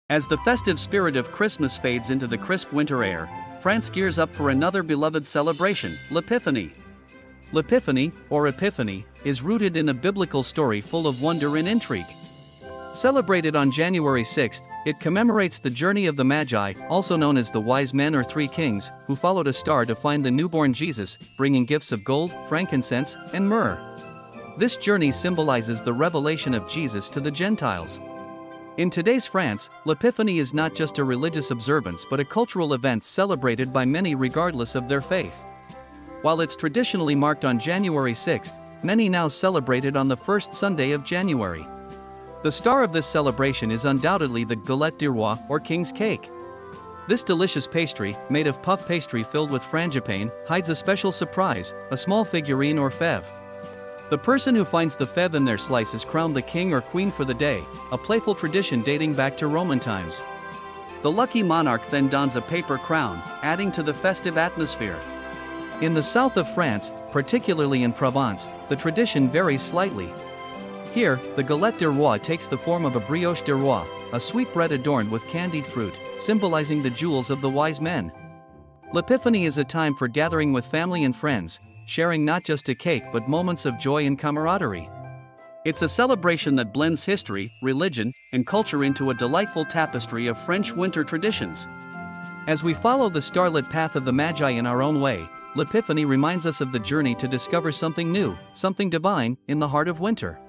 As the festive spirit of Christmas fades into the crisp winter air, France gears up for another beloved celebration, l'Epiphany. L'Epiphany, or Epiphany, is rooted in a biblical story full of wonder and intrigue. Celebrated on January 6, it commemorates the journey of the Magi, also known as the wise men or three kings, who followed a star to find the newborn Jesus, bringing gifts of gold, frankincense, and myrrh. This journey symbolizes the revelation of Jesus to the Gentiles. In today's France, l'Epiphany is not just a religious observance but a cultural event celebrated by many regardless of their faith. While it's traditionally marked on January 6, many now celebrate it on the first Sunday of January. The star of this celebration is undoubtedly the Galette du Roi, or King's Cake. This delicious pastry, made of puff pastry filled with frangipane, hides a special surprise, a small figurine or fève. The person who finds the fève in their slice is crowned the king or queen for the day, a playful tradition dating back to Roman times. The lucky monarch then dons a paper crown, adding to the festive atmosphere. In the south of France, particularly in Provence, the tradition varies slightly. Here, the Galette du Roi takes the form of a brioche de roi, a sweet bread adorned with candied fruit, symbolizing the jewels of the wise men. L'Epiphany is a time for gathering with family and friends, sharing not just a cake but moments of joy and camaraderie. It's a celebration that blends history, religion, and culture into a delightful tapestry of French winter traditions. As we follow the starlit path of the Magi in our own way, l'Epiphany reminds us of the journey to discover something new, something divine, in the heart of winter.